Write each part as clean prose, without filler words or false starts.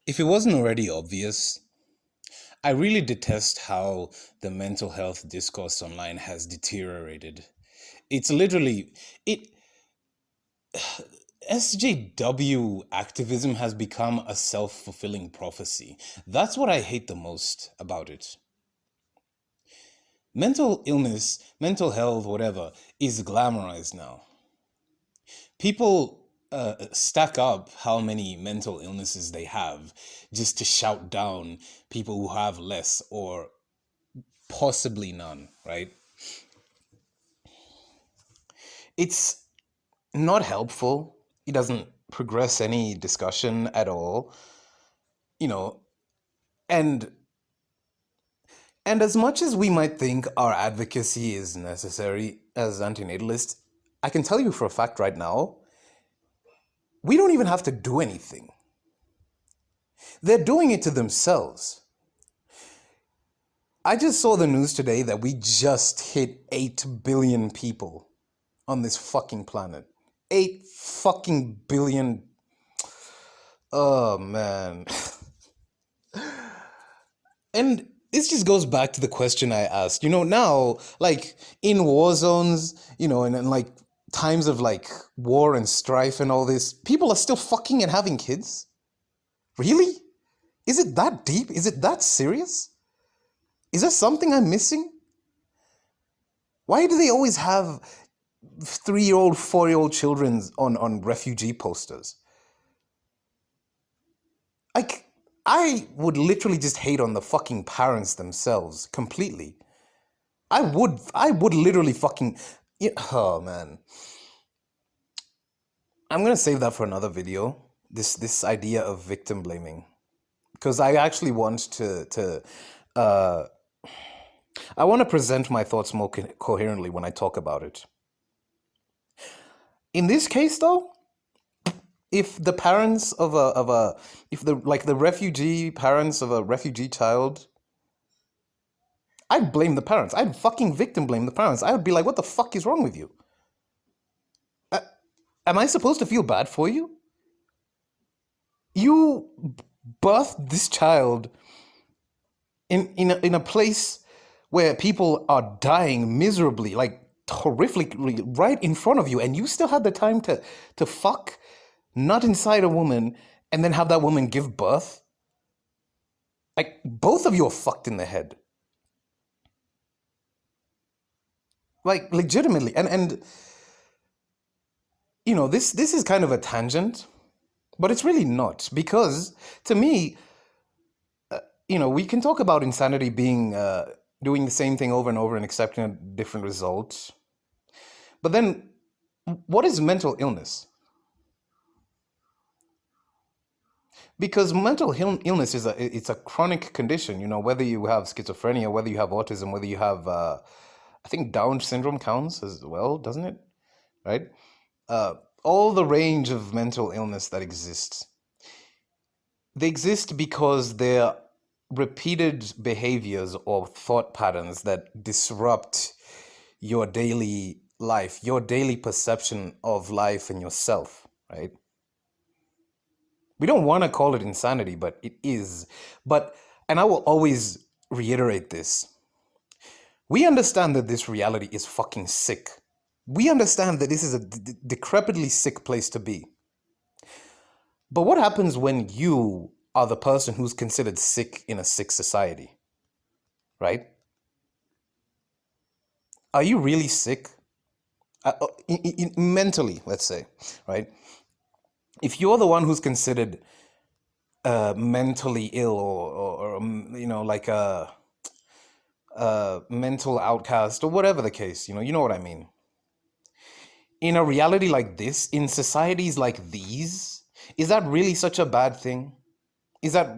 If it wasn't already obvious, I really detest how the mental health discourse online has deteriorated. It's literally it SJW activism has become a self-fulfilling prophecy. That's what I hate the most about it. Mental illness, mental health, whatever, is glamorized now. People stack up how many mental illnesses they have just to shout down people who have less or possibly none, right? It's not helpful. It doesn't progress any discussion at all, you know, and as much as we might think our advocacy is necessary as antinatalists, I can tell you for a fact right now, we don't even have to do anything. They're doing it to themselves. I just saw the news today that we just hit 8 billion people on this fucking planet. 8 fucking billion. Oh, man. And this just goes back to the question I asked. Now, like, in war zones, and like times of like war and strife and all this, people are still fucking and having kids? Really? Is it that deep? Is it that serious? Is there something I'm missing? Why do they always have 3-year-old, 4-year-old children on refugee posters? Like, I would literally just hate on the fucking parents themselves completely. I would literally fucking... Oh, man. I'm gonna save that for another video. This idea of victim blaming. Because I actually want I want to present my thoughts more coherently when I talk about it. In this case, though, if the parents if the refugee parents of a refugee child, I'd blame the parents. I'd fucking victim blame the parents. I would be like, what the fuck is wrong with you? Am I supposed to feel bad for you? You birthed this child in a place where people are dying miserably, like horrifically, right in front of you, and you still had the time to fuck, nut inside a woman, and then have that woman give birth? Like, both of you are fucked in the head. Like, legitimately. And this is kind of a tangent, but it's really not, because to me, we can talk about insanity being doing the same thing over and over and accepting a different result. But then, what is mental illness? Because mental illness it's a chronic condition. Whether you have schizophrenia, whether you have autism, whether you have, I think Down syndrome counts as well, doesn't it? Right? All the range of mental illness that exists. They exist because they're repeated behaviors or thought patterns that disrupt your daily life, your daily perception of life and yourself, right? We don't want to call it insanity, but it is. And I will always reiterate this. We understand that this reality is fucking sick. We understand that this is a decrepitly sick place to be. But what happens when you are the person who's considered sick in a sick society? Right? Are you really sick? Mentally, let's say, right? If you're the one who's considered mentally ill or like a mental outcast or whatever the case, you know what I mean. In a reality like this, in societies like these, is that really such a bad thing? Is that,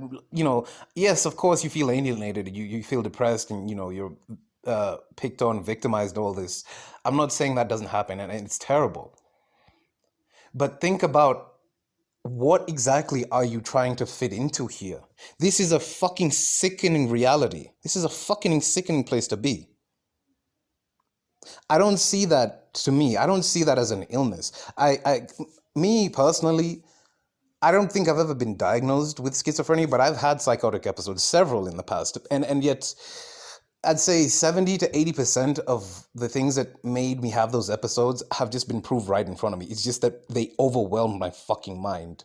yes, of course you feel alienated, you feel depressed, and you're picked on, victimized, all this. I'm not saying that doesn't happen, and it's terrible. But think about, what exactly are you trying to fit into here? This is a fucking sickening reality. This is a fucking sickening place to be. I don't see that, to me, I don't see that as an illness. Me personally, I don't think I've ever been diagnosed with schizophrenia, but I've had psychotic episodes, several in the past, and yet I'd say 70 to 80% of the things that made me have those episodes have just been proved right in front of me. It's just that they overwhelmed my fucking mind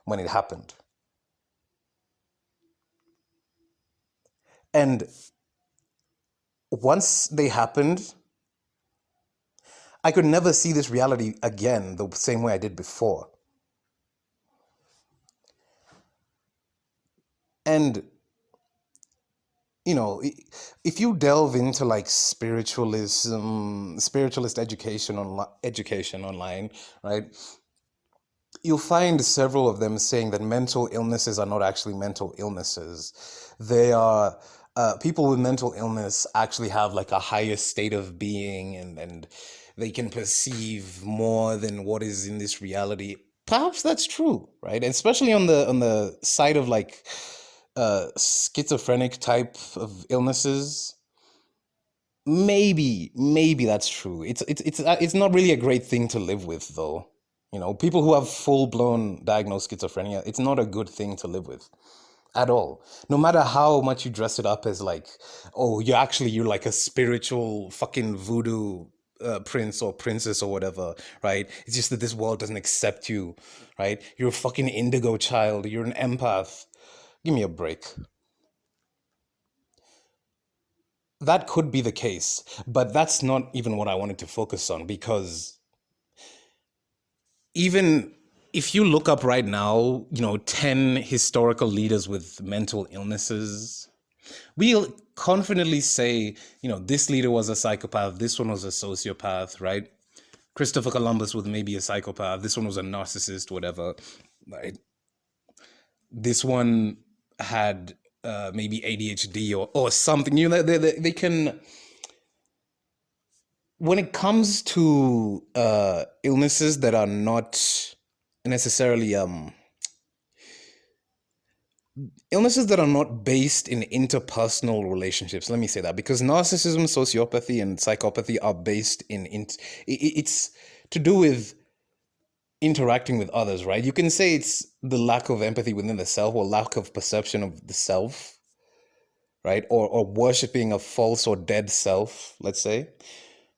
when it happened. And once they happened, I could never see this reality again the same way I did before. And, you know, if you delve into like spiritualist education online, right? You'll find several of them saying that mental illnesses are not actually mental illnesses. They are people with mental illness actually have like a higher state of being, and they can perceive more than what is in this reality. Perhaps that's true, right? And especially on the side of like schizophrenic type of illnesses. Maybe that's true. It's not really a great thing to live with, though. You know, people who have full blown diagnosed schizophrenia, it's not a good thing to live with at all. No matter how much you dress it up as like, oh, you're like a spiritual fucking voodoo prince or princess or whatever, right? It's just that this world doesn't accept you, right? You're a fucking indigo child. You're an empath. Give me a break. That could be the case, but that's not even what I wanted to focus on, because even if you look up right now, 10 historical leaders with mental illnesses, we'll confidently say, this leader was a psychopath, this one was a sociopath, right? Christopher Columbus was maybe a psychopath, this one was a narcissist, whatever, right? This one had maybe ADHD or something. They can, when it comes to illnesses that are not necessarily illnesses that are not based in interpersonal relationships, let me say that, because narcissism, sociopathy, and psychopathy are based it's to do with interacting with others, right? You can say it's the lack of empathy within the self, or lack of perception of the self, right? Or worshiping a false or dead self, let's say.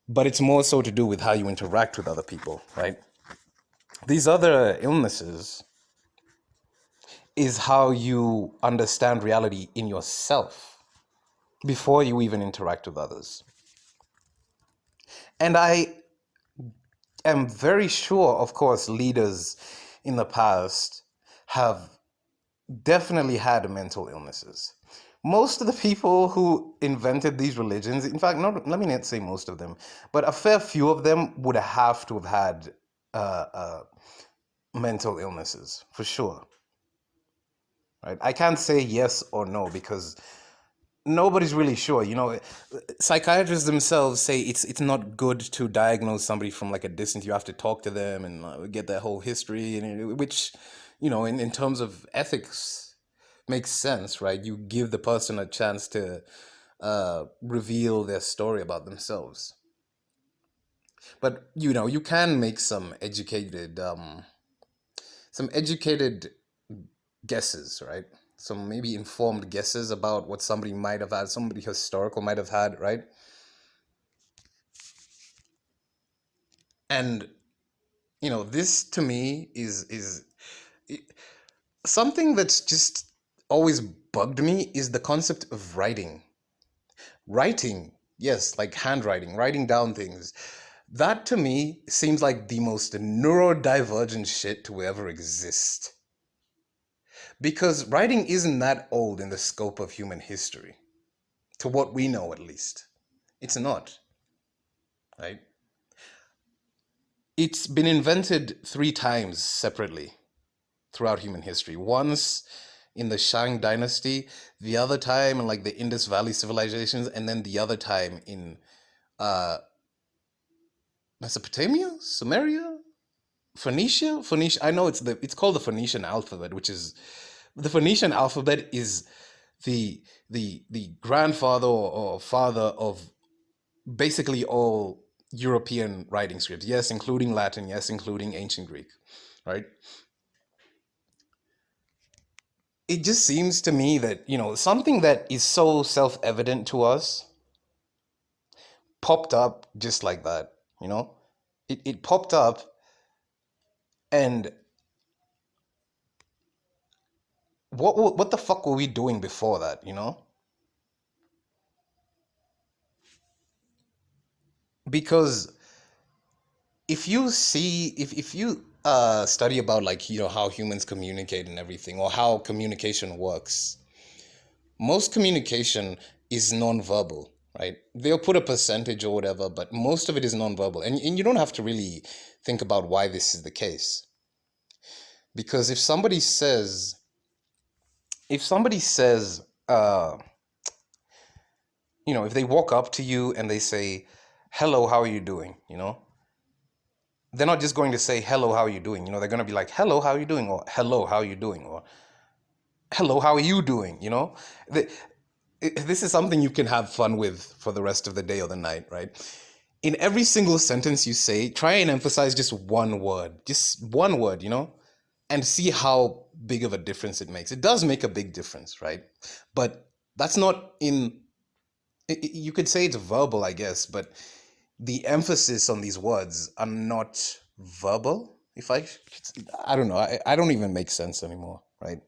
But it's more so to do with how you interact with other people, right? These other illnesses is how you understand reality in yourself before you even interact with others. And I am very sure, of course, leaders in the past have definitely had mental illnesses. Most of the people who invented these religions, in fact, let me not say most of them, but a fair few of them would have to have had mental illnesses, for sure. Right? I can't say yes or no because nobody's really sure. Psychiatrists themselves say it's not good to diagnose somebody from like a distance. You have to talk to them and get their whole history, and which, in terms of ethics, makes sense, right? You give the person a chance to reveal their story about themselves. But you can make some educated guesses, right? Some maybe informed guesses about what somebody might have had, somebody historical might have had, right? And this to me is something that's just always bugged me, is the concept of writing. Writing, yes, like handwriting, writing down things. That to me seems like the most neurodivergent shit to ever exist. Because writing isn't that old in the scope of human history, to what we know at least. It's not, right? It's been invented 3 times separately throughout human history. Once in the Shang dynasty, the other time in like the Indus Valley civilizations, and then the other time in Mesopotamia, Sumeria, Phoenicia. I know it's called the Phoenician alphabet, which is the Phoenician alphabet is the grandfather or father of basically all European writing scripts. Yes, including Latin. Yes, including ancient Greek, right? it just seems to me that, something that is so self-evident to us popped up just like that, you know? It popped up, and what the fuck were we doing before that, you know? Because if you study about, like, how humans communicate and everything, or how communication works, most communication is non-verbal, right? They'll put a percentage or whatever, but most of it is non-verbal. And you don't have to really think about why this is the case. Because if somebody says, if they walk up to you and they say, hello, how are you doing? They're not just going to say, hello, how are you doing? They're going to be like, hello, how are you doing? Or hello, how are you doing? Or hello, how are you doing? This is something you can have fun with for the rest of the day or the night, right? In every single sentence you say, try and emphasize just one word, and see how big of a difference it makes. It does make a big difference, right? But that's not you could say it's verbal, I guess, but the emphasis on these words are not verbal. I don't know. I don't even make sense anymore, right?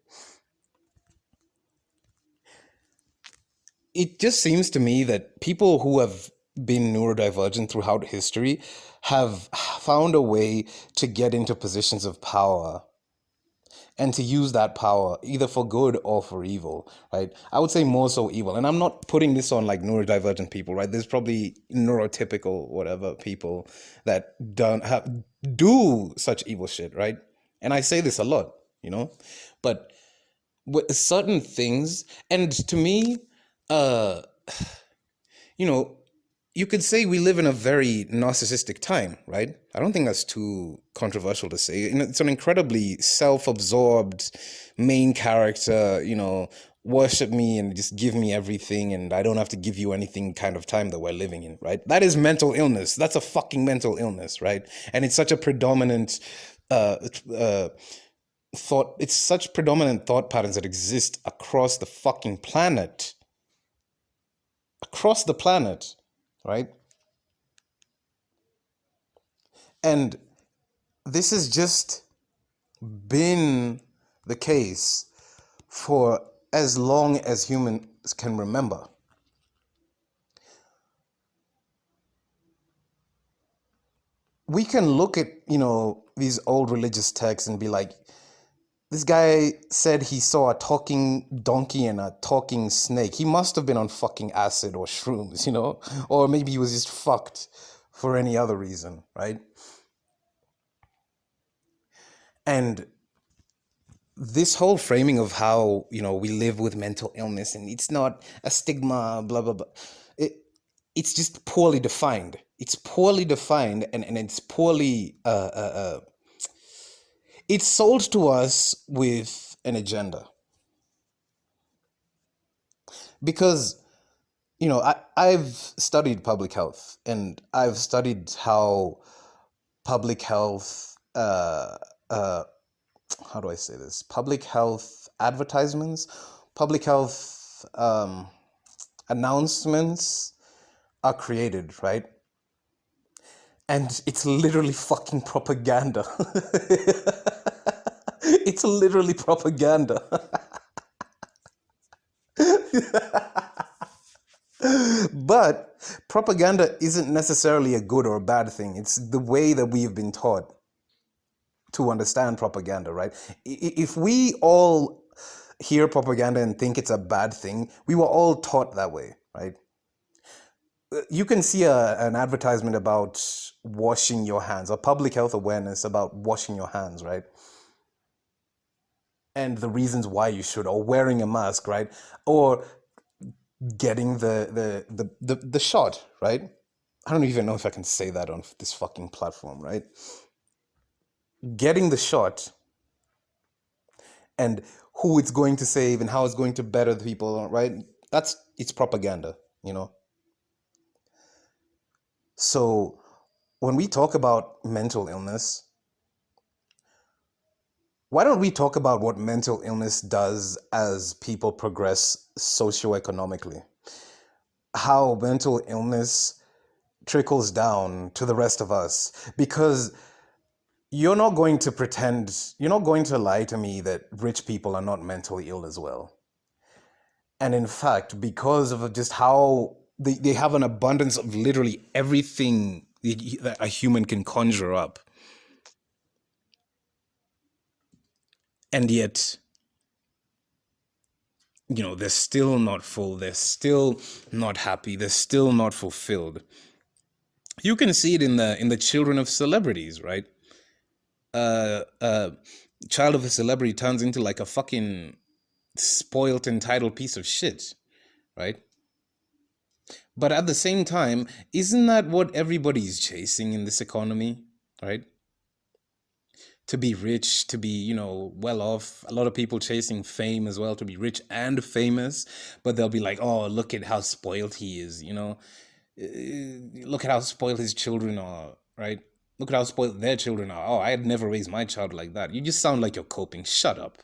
It just seems to me that people who have been neurodivergent throughout history have found a way to get into positions of power and to use that power either for good or for evil, right? I would say more so evil. And I'm not putting this on like neurodivergent people, right? There's probably neurotypical whatever people that do such evil shit, right? And I say this a lot, but with certain things, and to me, uh, you know, you could say we live in a very narcissistic time, right? I don't think that's too controversial to say. It's an incredibly self-absorbed main character, worship me and just give me everything, and I don't have to give you anything kind of time that we're living in, right? That is mental illness. That's a fucking mental illness, right? And it's such a predominant thought. It's such predominant thought patterns that exist across the fucking planet. Across the planet, right? And this has just been the case for as long as humans can remember. We can look at, these old religious texts and be like, this guy said he saw a talking donkey and a talking snake. He must have been on fucking acid or shrooms, or maybe he was just fucked for any other reason, right? And this whole framing of how, we live with mental illness and it's not a stigma, blah, blah, blah. It's just poorly defined. It's poorly defined, and it's poorly, it's sold to us with an agenda. Because, I've studied public health, and I've studied how public health, how do I say this? Public health advertisements, public health announcements are created, right? And it's literally fucking propaganda. It's literally propaganda. But propaganda isn't necessarily a good or a bad thing. It's the way that we've been taught to understand propaganda, right? If we all hear propaganda and think it's a bad thing, we were all taught that way, right? You can see an advertisement about washing your hands, or public health awareness about washing your hands, right? And the reasons why you should, or wearing a mask, right? Or getting the shot, right? I don't even know if I can say that on this fucking platform, right? Getting the shot and who it's going to save and how it's going to better the people, right? It's propaganda, So when we talk about mental illness, Why don't we talk about what mental illness does as people progress socioeconomically? How mental illness trickles down to the rest of us? Because you're not going to lie to me that rich people are not mentally ill as well. And in fact, because of just how they have an abundance of literally everything that a human can conjure up. And yet, they're still not full. They're still not happy. They're still not fulfilled. You can see it in the children of celebrities, right? Child of a celebrity turns into like a fucking spoilt, entitled piece of shit, right? But at the same time, isn't that what everybody's chasing in this economy, right? To be rich, to be, well off. A lot of people chasing fame as well, to be rich and famous. But they'll be like, oh, look at how spoiled he is, Look at how spoiled his children are, right? Look at how spoiled their children are. Oh, I had never raised my child like that. You just sound like you're coping. Shut up.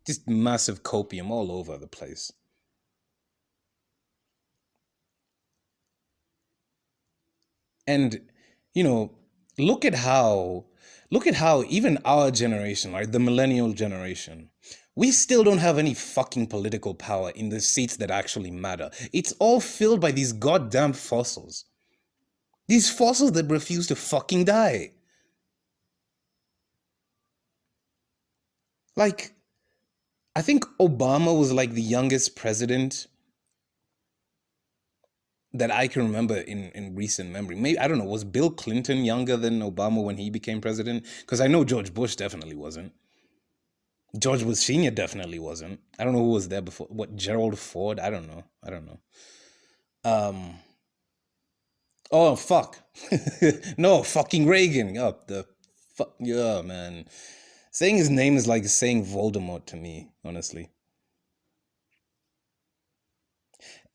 Just massive copium all over the place. And, look at how even our generation, right, the millennial generation, we still don't have any fucking political power in the seats that actually matter. It's all filled by these goddamn fossils. These fossils that refuse to fucking die. Like, I think Obama was like the youngest president that I can remember in recent memory. Maybe, I don't know, was Bill Clinton younger than Obama when he became president? Because I know George Bush definitely wasn't. George Bush Sr. definitely wasn't. I don't know who was there before. What, Gerald Ford? I don't know. Oh, fuck. No, fucking Reagan. Oh, yeah, man. Saying his name is like saying Voldemort to me, honestly.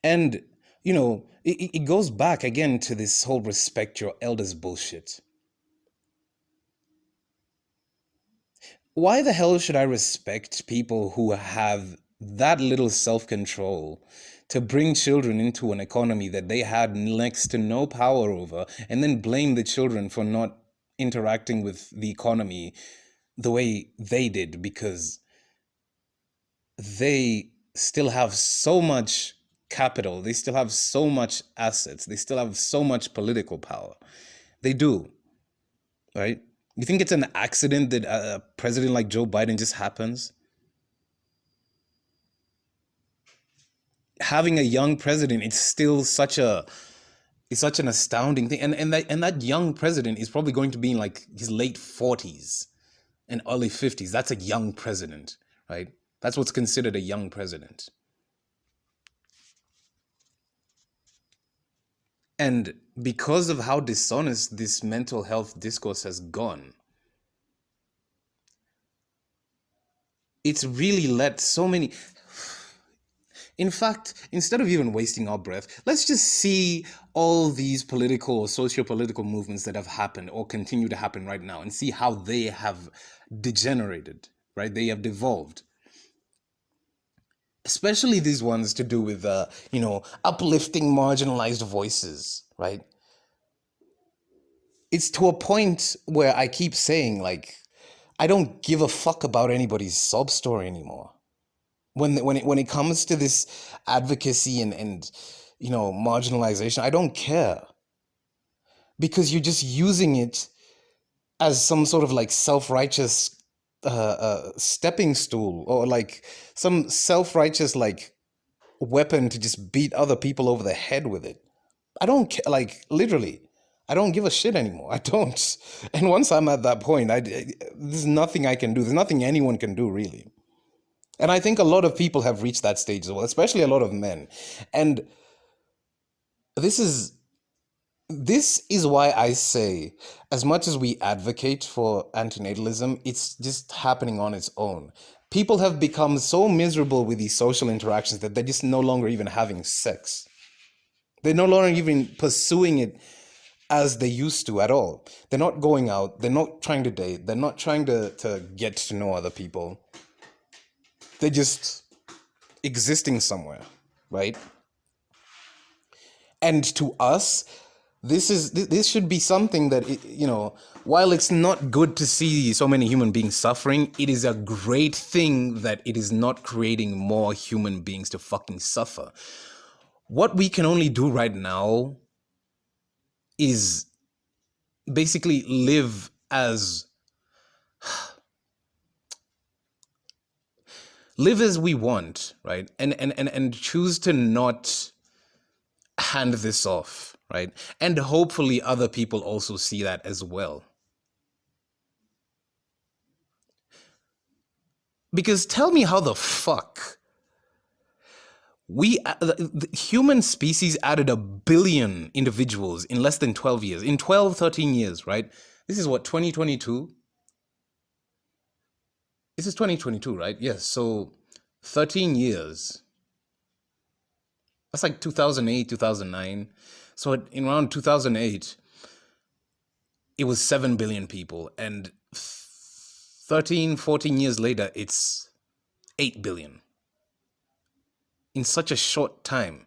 And, it goes back again to this whole respect your elders bullshit. Why the hell should I respect people who have that little self-control to bring children into an economy that they had next to no power over, and then blame the children for not interacting with the economy the way they did because they still have so much capital, they still have so much assets, they still have so much political power. They do, right? You think it's an accident that a president like Joe Biden just happens? Having a young president, it's still such an astounding thing. And that young president is probably going to be in like his late 40s and early 50s. That's a young president, right? That's what's considered a young president. And because of how dishonest this mental health discourse has gone, it's really let so many... In fact, instead of even wasting our breath, let's just see all these political or socio-political movements that have happened or continue to happen right now and see how they have degenerated, right? They have devolved. Especially these ones to do with, uplifting marginalized voices, right? It's to a point where I keep saying, like, I don't give a fuck about anybody's sob story anymore. When it comes to this advocacy and marginalization, I don't care. Because you're just using it as some sort of like self-righteous stepping stool, or like some self-righteous like weapon to just beat other people over the head with it. I don't care, like literally. I don't give a shit anymore. I don't. And once I'm at that point, there's nothing I can do. There's nothing anyone can do, really. And I think a lot of people have reached that stage as well, especially a lot of men. And this is why I say, as much as we advocate for antinatalism, it's just happening on its own. People have become so miserable with these social interactions that they're just no longer even having sex. They're no longer even pursuing it as they used to at all. They're not going out. They're not trying to date. They're not trying to get to know other people. They're just existing somewhere, right? And to us, this should be something that while it's not good to see so many human beings suffering, it is a great thing that it is not creating more human beings to fucking suffer. What we can only do right now is basically live as we want, right? And choose to not hand this off, right? And hopefully other people also see that as well. Because tell me how the fuck the human species added 1 billion individuals in less than 12 years, in 12, 13 years, right? This is what, 2022? This is 2022, right? Yes, so 13 years. That's like 2008, 2009. So in around 2008, it was 7 billion people. And 13, 14 years later, it's 8 billion. In such a short time.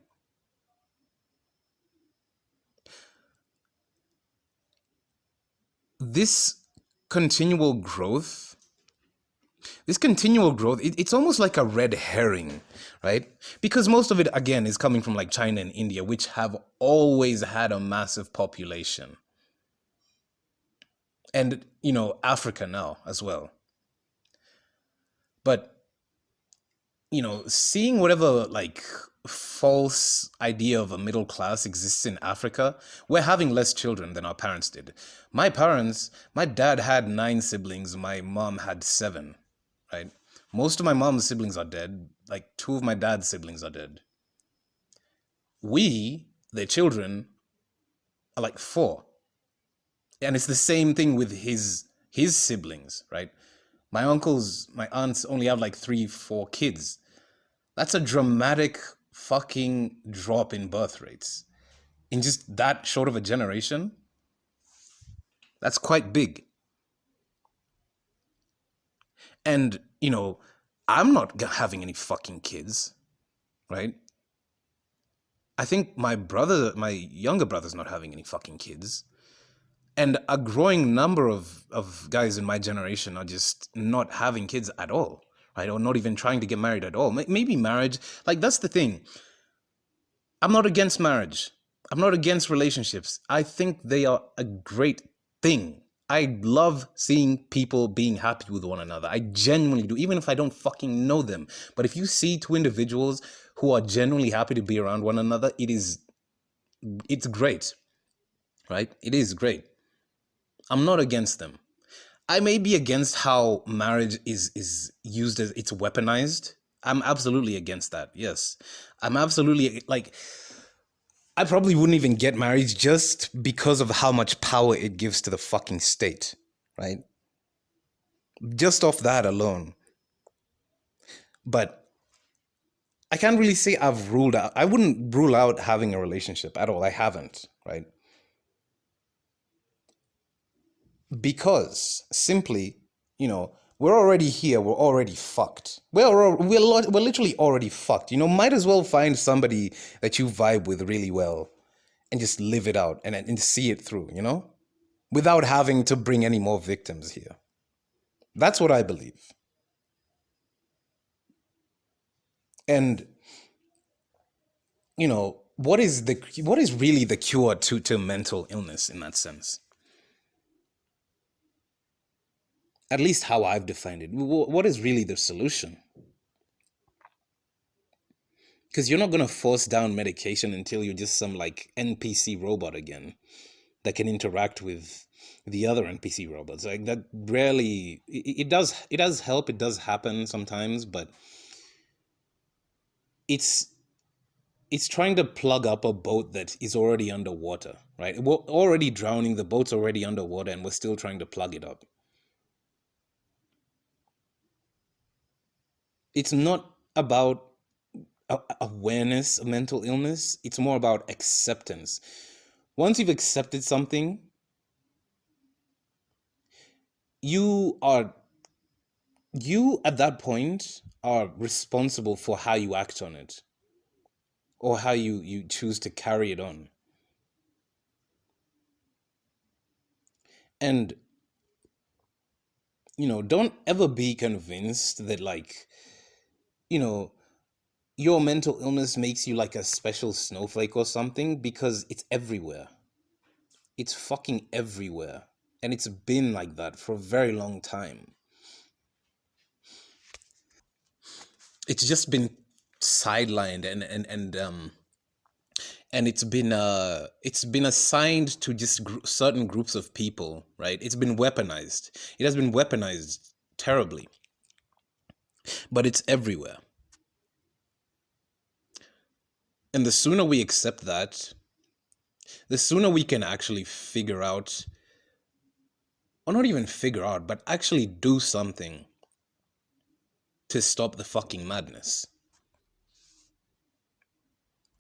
This continual growth, it's almost like a red herring, right? Because most of it, again, is coming from like China and India, which have always had a massive population. And, Africa now as well. But, seeing whatever like false idea of a middle class exists in Africa, we're having less children than our parents did. My dad had 9 siblings, my mom had 7, right? Most of my mom's siblings are dead, like 2 of my dad's siblings are dead. We, their children, are like 4. And it's the same thing with his siblings, right? My aunts only have like 3, 4 kids. That's a dramatic fucking drop in birth rates. In just that short of a generation, that's quite big. And, I'm not having any fucking kids, right? I think my younger brother's not having any fucking kids. And a growing number of guys in my generation are just not having kids at all, right? Or not even trying to get married at all. Maybe marriage, like that's the thing. I'm not against marriage. I'm not against relationships. I think they are a great thing. I love seeing people being happy with one another. I genuinely do, even if I don't fucking know them. But if you see 2 individuals who are genuinely happy to be around one another, it's great, right? It is great. I'm not against them. I may be against how marriage is used as it's weaponized. I'm absolutely against that. Yes. I'm absolutely I probably wouldn't even get married just because of how much power it gives to the fucking state, right? Just off that alone. But I can't really say I wouldn't rule out having a relationship at all. I haven't, right? Because simply, we're already here. We're already fucked. We're literally already fucked. Might as well find somebody that you vibe with really well and just live it out and see it through, without having to bring any more victims here. That's what I believe. And, what is really the cure to mental illness in that sense? At least how I've defined it. What is really the solution? Because you're not going to force down medication until you're just some like NPC robot again that can interact with the other NPC robots. Like that rarely, it does help. It does happen sometimes, but it's trying to plug up a boat that is already underwater, right? We're already drowning. The boat's already underwater and we're still trying to plug it up. It's not about awareness of mental illness. It's more about acceptance. Once you've accepted something, you are you at that point are responsible for how you act on it, or how you choose to carry it on. And don't ever be convinced that, like, you know your mental illness makes you like a special snowflake or something, because it's everywhere. It's fucking everywhere. And it's been like that for a very long time. It's just been sidelined, and it's been assigned to just certain groups of people, right? It's been weaponized. It has been weaponized terribly, but it's everywhere. And the sooner we accept that, the sooner we can actually figure out, or not even figure out, but actually do something to stop the fucking madness.